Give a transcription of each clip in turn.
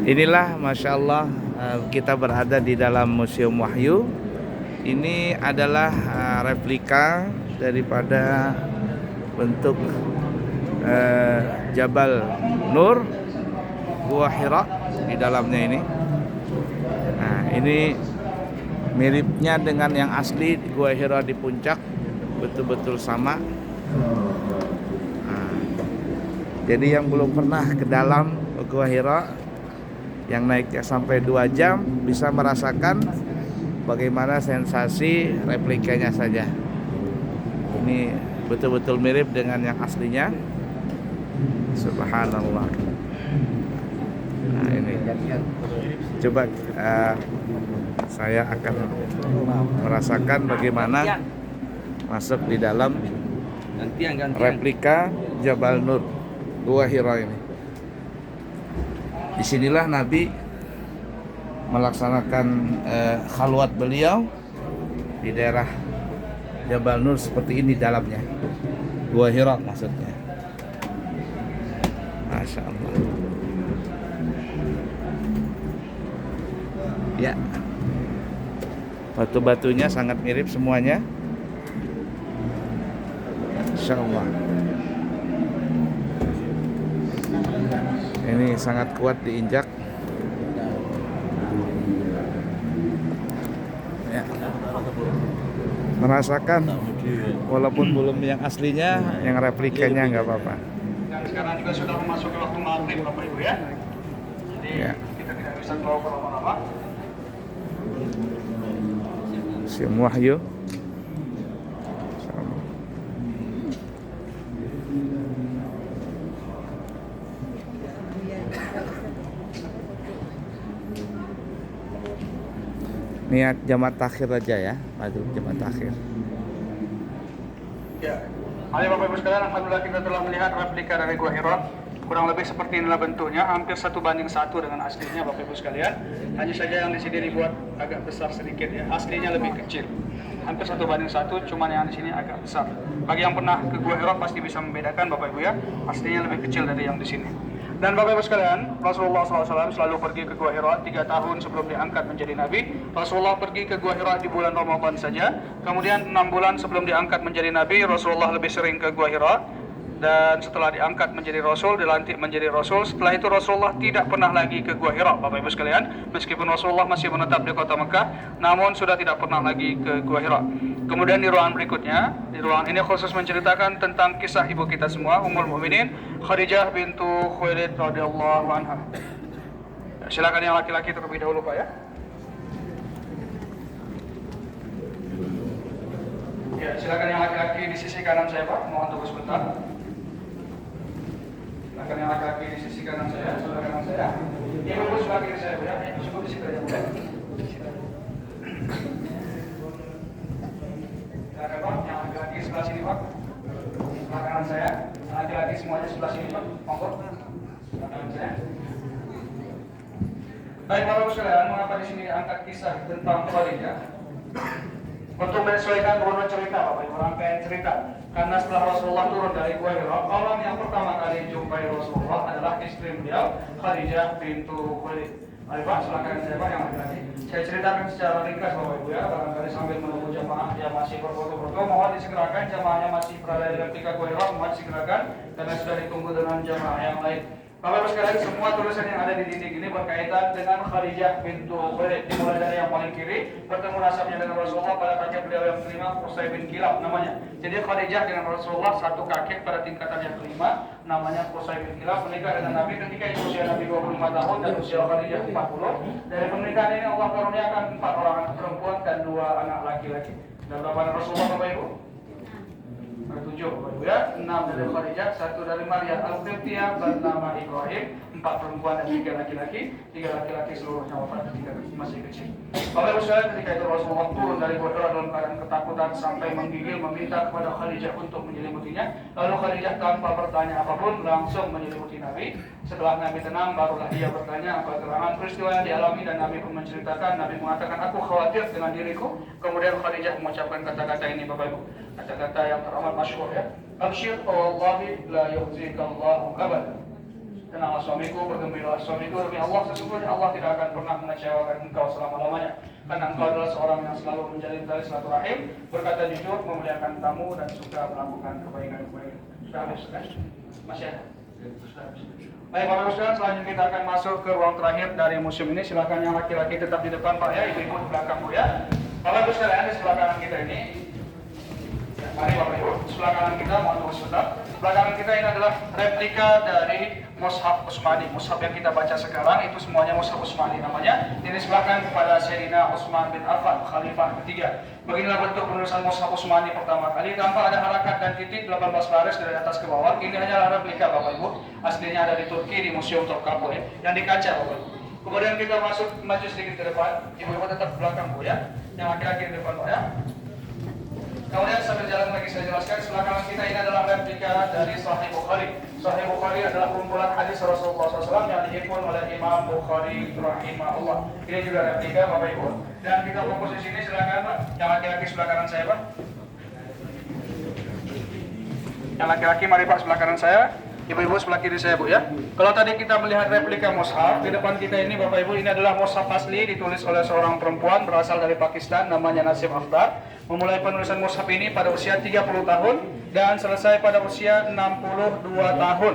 Inilah Masya Allah, kita berada di dalam Museum Wahyu. Ini adalah replika daripada bentuk Jabal Nur, Gua Hira di dalamnya ini. Nah, ini miripnya dengan yang asli Gua Hira di puncak, betul-betul sama. Nah, jadi yang belum pernah ke dalam Gua Hira, yang naiknya sampai 2 jam bisa merasakan bagaimana sensasi replikanya saja. Ini betul-betul mirip dengan yang aslinya. Subhanallah. Nah, ini coba saya akan merasakan bagaimana masuk di dalam replika Jabal Nur, Gua Hira ini. Disinilah Nabi melaksanakan khalwat beliau di daerah Jabal Nur seperti ini dalamnya. Gua Hira maksudnya. Masya Allah. Ya, batu-batunya sangat mirip semuanya. Insya Allah. Ini sangat kuat diinjak. Ya. Merasakan walaupun belum yang aslinya, yang replikanya nggak apa-apa. Dan sekarang juga sudah memasuki waktu maghrib Bapak Ibu ya. Jadi kita tidak bisa keluar lama-lama. Museum Wahyu. Niat jamaah takhir aja ya, maju jamaah takhir. Ya. Mari Bapak Ibu sekalian, alhamdulillah kita telah melihat replika dari Gua Hira. Kurang lebih seperti inilah bentuknya, hampir 1:1 dengan aslinya Bapak Ibu sekalian. Hanya saja yang di sini dibuat agak besar sedikit ya, aslinya lebih kecil. Hampir 1:1, cuman yang di sini agak besar. Bagi yang pernah ke Gua Hira pasti bisa membedakan Bapak Ibu ya, aslinya lebih kecil dari yang di sini. Dan Bapak Ibu sekalian, Rasulullah SAW selalu pergi ke Gua Hira 3 tahun sebelum diangkat menjadi Nabi. Rasulullah pergi ke Gua Hira di bulan Ramadan saja. Kemudian 6 bulan sebelum diangkat menjadi Nabi, Rasulullah lebih sering ke Gua Hira. Dan setelah diangkat menjadi Rasul, dilantik menjadi Rasul, setelah itu Rasulullah tidak pernah lagi ke Gua Hira, Bapak Ibu sekalian. Meskipun Rasulullah masih menetap di kota Mekah, namun sudah tidak pernah lagi ke Gua Hira. Kemudian di ruangan berikutnya, di ruangan ini khusus menceritakan tentang kisah ibu kita semua, Ummul Mukminin Khadijah bintu Khuwailid radhiyallahu anha. Silakan yang laki-laki terlebih dahulu Pak ya. Ya, silakan yang laki-laki di sisi kanan saya Pak, mohon tunggu sebentar. Silakan yang laki-laki di sisi kanan saya, sebelah kanan saya. Ibu sebelah kiri saya ya, cukup di situ aja Bu. Silakan Pak, yang laki-laki sebelah sini Pak. Sebelah kanan saya, laki-laki semuanya sebelah sini Pak, monggo. Sebelah kanan saya. Baik Bapak Ibu sekalian, mengapa di sini angkat kisah tentang Khadijah? Untuk menyesuaikan runut cerita Bapak Ibu, rangkaian cerita. Karena setelah Rasulullah turun dari Gua Hira, orang yang pertama kali jumpai Rasulullah adalah istri beliau, Khadijah bintu Khuwailid. Mari Pak, silakan saya Pak yang laki-laki. Saya ceritakan secara ringkas Bapak Ibu ya, barangkali sambil menunggu jamaah yang masih berfoto-foto, mohon disegerakan, jamaahnya masih berada di replika Gua Hira, mohon disegerakan karena sudah ditunggu dengan jamaah yang lain. Bapak Ibu sekalian, semua tulisan yang ada di dinding ini berkaitan dengan Khadijah bintu Khuwailid. Dimulai dari yang paling kiri, bertemu nasabnya dengan Rasulullah pada kakek beliau yang kelima, Qusay bin Kilab namanya. Jadi Khadijah dengan Rasulullah satu kakek pada tingkatan yang kelima, namanya Qusay bin Kilab, menikah dengan Nabi ketika usia Nabi 25 tahun dan usia Khadijah 40. Dari pernikahan ini Allah karuniakan 4 orang anak perempuan dan 2 anak laki-laki. Dan berapa anak Rasulullah Bapak Ibu? 7 Bapak Ibu ya, 6 dari Khadijah, 1 dari Maria Al-Qibtiyah bernama Ibrahim, 4 perempuan dan 3 laki-laki, 3 laki-laki seluruhnya wafat ketika masih kecil. Bapak Ibu sekalian, ketika itu Rasulullah turun dari Gua Hira dalam keadaan ketakutan sampai menggigil meminta kepada Khadijah untuk menyelimutinya. Lalu Khadijah tanpa bertanya apapun langsung menyelimuti Nabi. Setelah Nabi tenang, barulah dia bertanya apa terangan peristiwa yang dialami dan Nabi pun menceritakan. Nabi mengatakan, aku khawatir dengan diriku. Kemudian Khadijah mengucapkan kata-kata ini Bapak Ibu, kata-kata yang teramat masyhur ya. Absyir wallahi la yukhzikallahu abada. Tenanglah suamiku, bergembiralah suamiku, demi Allah sesungguhnya Allah tidak akan pernah mengecewakan engkau selama-lamanya. Karena engkau adalah seorang yang selalu menjalin tali silaturahim, berkata jujur, memuliakan tamu, dan suka melakukan kebaikan-kebaikan. Sudah habis, kan? Masih ada? Sudah habis. Baik Bapak Ibu sekalian, selanjutnya kita akan masuk ke ruang terakhir dari museum ini. Silakan yang laki-laki tetap di depan Pak ya, ibu-ibu di belakang Bu ya. Bapak Ibu sekalian, di sebelah kanan kita ini, mari Bapak Ibu, sebelah kanan kita, mohon tunggu sebentar. Sebelah kanan kita ini adalah replika dari Mushaf Utsmani. Mushaf yang kita baca sekarang itu semuanya Mushaf Utsmani namanya. Ini disebarkan kepada Sayyidina Utsman bin Affan, Khalifah ketiga. Beginilah bentuk penulisan Mushaf Utsmani pertama kali, tanpa ada harakat dan titik 18 baris dari atas ke bawah. Ini hanyalah replika Bapak Ibu. Aslinya ada di Turki di Museum Topkapı ya, yang di kaca Bapak Ibu. Kemudian kita masuk maju sedikit ke depan. Ibu-ibu tetap di belakang Bu ya. Yang laki-laki di depan Pak ya. Kemudian sambil jalan lagi saya jelaskan, sebelah kanan kita ini adalah replika dari Sahih Bukhari. Sahih Bukhari adalah kumpulan hadis Rasulullah SAW yang dihimpun oleh Imam Bukhari rahimahullah. Ini juga replika Bapak Ibu. Dan kita fokus di sini, silakan Pak. Yang laki-laki sebelah kanan saya Pak. Yang laki-laki mari Pak sebelah kanan saya. Ibu-ibu sebelah kiri saya Bu ya. Kalau tadi kita melihat replika mushaf, di depan kita ini Bapak Ibu, ini adalah mushaf asli ditulis oleh seorang perempuan berasal dari Pakistan namanya Nasib Aftar. Memulai penulisan mushaf ini pada usia 30 tahun dan selesai pada usia 62 tahun.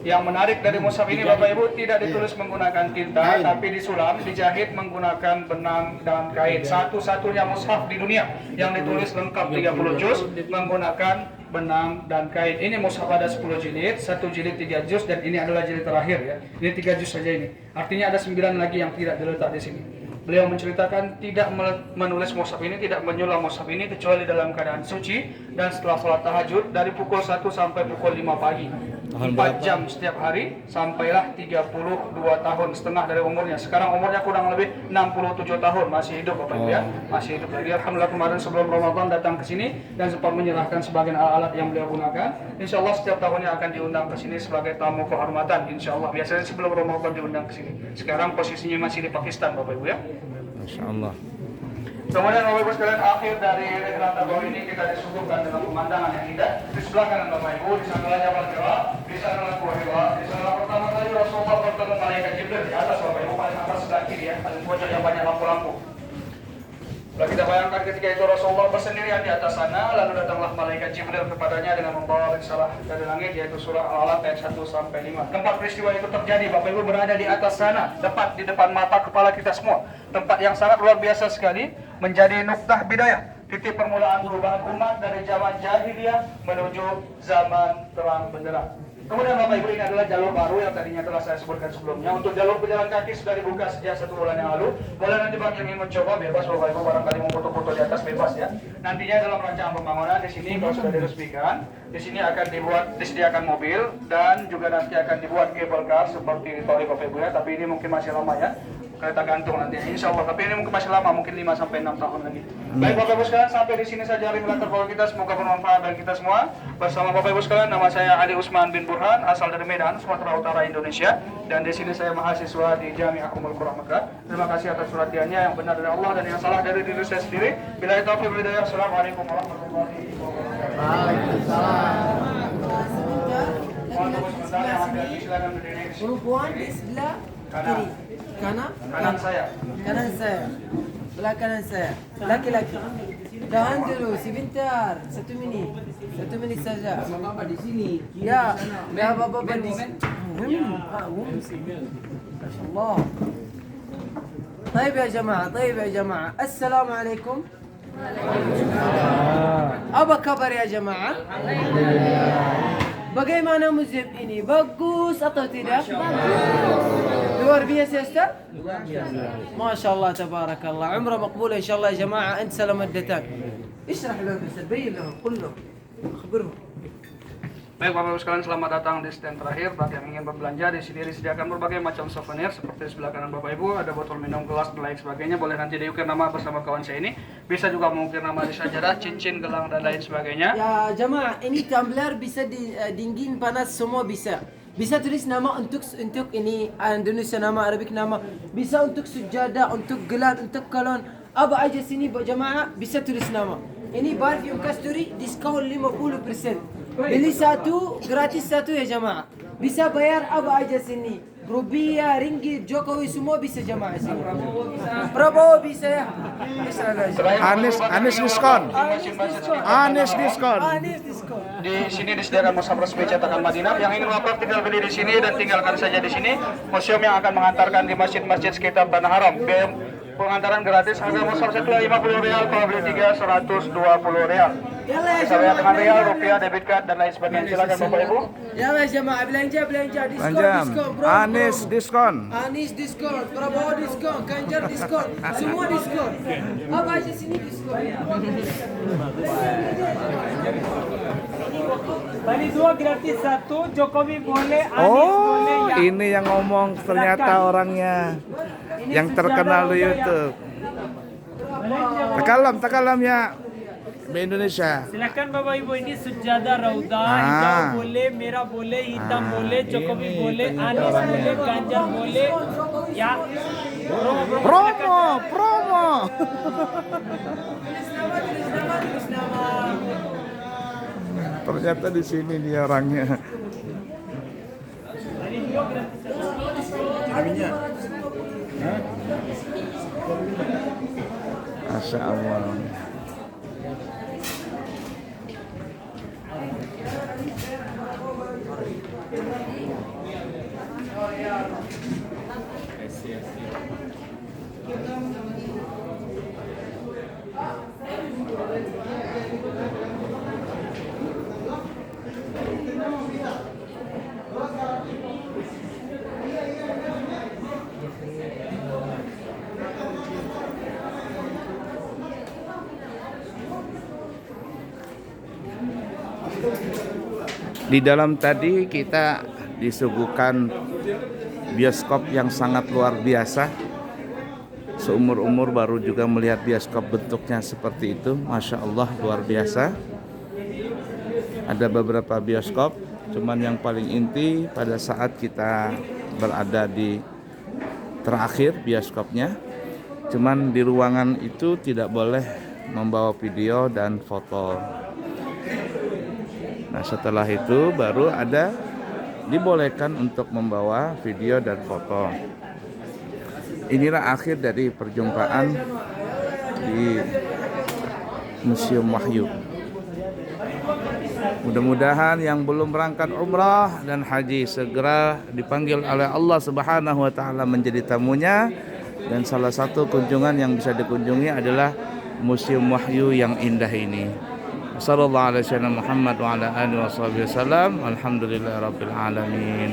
Yang menarik dari mushaf ini Bapak Ibu, tidak ditulis menggunakan tinta tapi disulam, dijahit menggunakan benang dan kain. Satu-satunya mushaf di dunia yang ditulis lengkap 30 juz menggunakan benang dan kain. Ini mushaf ada 10 jilid, 1 jilid 3 juz dan ini adalah jilid terakhir ya. Ini 3 juz saja ini. Artinya ada 9 lagi yang tidak diletak di sini. Beliau menceritakan tidak menulis mushaf ini, tidak menyulam mushaf ini kecuali dalam keadaan suci dan setelah sholat tahajud dari pukul 1 sampai pukul 5 pagi. 4 jam setiap hari sampailah 32 tahun setengah dari umurnya. Sekarang umurnya kurang lebih 67 tahun, masih hidup Bapak Ibu ya. Masih hidup lagi. Alhamdulillah kemarin sebelum Ramadan datang ke sini dan sempat menyerahkan sebagian alat-alat yang beliau gunakan. Insya Allah setiap tahunnya akan diundang ke sini sebagai tamu kehormatan. Insya Allah biasanya sebelum Ramadan diundang ke sini. Sekarang posisinya masih di Pakistan Bapak Ibu ya. Masya Allah. Kemudian Bapak Ibu sekalian, akhir dari Rekrata Bawah ini kita disuguhkan dengan pemandangan yang indah. Di sebelah kanan Bapak Ibu, di sana Jabal Hira, di sana Gua Hira, di sana pertama kali Rasulullah bertemu malaikat Jibril di atas Bapak Ibu, paling atas sebelah kiri ya, paling pojok yang banyak lampu-lampu. Lalu kita bayangkan ketika itu Rasulullah bersendirian di atas sana, lalu datanglah malaikat Jibril kepadanya dengan membawa risalah dari langit, yaitu surah Al-Alaq ayat 1 sampai 5. Tempat peristiwa itu terjadi, Bapak Ibu berada di atas sana, tepat di depan mata kepala kita semua. Tempat yang sangat luar biasa sekali, menjadi nuktah bidayah, titik permulaan perubahan umat dari zaman jahiliyah menuju zaman terang benderang. Kemudian Bapak Ibu, ini adalah jalur baru yang tadinya telah saya sebutkan sebelumnya. Untuk jalur pejalan kaki sudah dibuka sejak 1 bulan yang lalu. Boleh nanti bagi yang ingin mencoba bebas Bapak Ibu, barangkali mau foto-foto di atas bebas ya. Nantinya dalam rancangan pembangunan di sini kalau sudah diresmikan, di sini akan disediakan mobil dan juga nanti akan dibuat cable car seperti di tol Bapak Ibu ya. Tapi ini mungkin masih lama ya. Kereta gantung nanti insya Allah, tapi ini mungkin masih lama, mungkin 5 sampai 6 tahun lagi. Baik Bapak Ibu sekalian, sampai di sini saja Rekrata Bawah kita, semoga bermanfaat bagi kita semua. Bersama Bapak Ibu sekalian, nama saya Ali Usman bin Burhan, asal dari Medan, Sumatera Utara, Indonesia. Dan di sini saya mahasiswa di Jami'ah Ummul Qura Mekah. Terima kasih atas perhatiannya, yang benar dari Allah dan yang salah dari diri saya sendiri. Billahi taufiq wal hidayah. Assalamualaikum warahmatullahi wabarakatuh. Waalaikumsalam. Mohon tunggu sebentar, yang laki-laki silakan berdiri di sini. Perempuan di sebelah kiri. Kanan saya. Kanan saya. Sebelah kanan saya. Laki-laki. Tahan dulu sebentar. 1 menit. 1 menit saja. Bapak di sini. Ya. Ya Bapak di sini. Masya Allah. طيب يا جماعة طيب يا جماعة السلام عليكم. Apa kabar ya jemaah? Bagaimana musim ini? Bagus atau tidak? Luar biasa Ustaz? Masya Allah tabarakallah. Umrah maqbula insyaAllah ya jemaah. Ant selamat datang. Ishrah lahum Ustaz, bayin lahum, qul lahum, akhbirhum. Baik Bapak Ibu sekalian, selamat datang di stand terakhir. Bagi yang ingin berbelanja, di sini disediakan berbagai macam souvenir seperti di sebelah kanan Bapak Ibu, ada botol minum, gelas dan lain sebagainya. Boleh nanti diukir nama bersama kawan saya ini. Bisa juga mengukir nama di sajadah, cincin, gelang dan lain sebagainya. Ya jemaah, ini tumbler bisa dingin, panas, semua bisa. Bisa tulis nama untuk ini Indonesia nama, Arabik nama. Bisa untuk sujadah, untuk gelar, untuk kalon. Apa aja sini jemaah bisa tulis nama. Ini parfum Kasturi diskon 50%. Beli satu gratis satu ya jemaah. Bisa bayar apa aja sini. Rupiah, ringgit, Jokowi semua bisa jamaah sini. Prabowo bisa ya. Bisa ada. Anies diskon. Anies diskon. Anies diskon. Di sini disediakan mushaf resmi cetakan Madinah. Yang ingin wakaf tinggal beli di sini dan tinggalkan saja di sini. Museum yang akan mengantarkan di masjid-masjid sekitar Tanah Haram. Biaya pengantaran gratis. Harga mushaf satu 50 rial, kalau beli 3 120 rial. Bisa bayar dengan rial, rupiah, debit card dan lain sebagainya. Silakan Bapak Ibu. Ya wes jamaah belanja diskon Panjang. diskon bro. Anies diskon. Anies diskon, Prabowo diskon, Ganjar diskon, semua diskon. Apa aja sini diskon. Bali 2 gratis 1, Jokowi boleh, Anies boleh Oh, ya. ini yang ngomong ternyata orangnya yang terkenal di YouTube. Takalam ya di Indonesia. Silakan Bapak Ibu, ini Sujada Rauda, Ah. hijau boleh, merah boleh, hitam boleh, Jokowi ini boleh, Anies boleh, Ganjar boleh. Ya. Promo. Ternyata di sini dia orangnya. Masya Allah. Di dalam tadi kita disuguhkan bioskop yang sangat luar biasa. Seumur-umur baru juga melihat bioskop bentuknya seperti itu. Masya Allah, luar biasa. Ada beberapa bioskop, cuman yang paling inti pada saat kita berada di terakhir bioskopnya, cuman di ruangan itu tidak boleh membawa video dan foto. Nah, setelah itu baru ada dibolehkan untuk membawa video dan foto. Inilah akhir dari perjumpaan di Museum Wahyu. Mudah-mudahan yang belum berangkat umrah dan haji segera dipanggil oleh Allah Subhanahu wa taala menjadi tamunya, dan salah satu kunjungan yang bisa dikunjungi adalah Museum Wahyu yang indah ini. Sallallahu alaihi wasallam Muhammad wa ala alihi wasallam. Alhamdulillahirabbil alamin.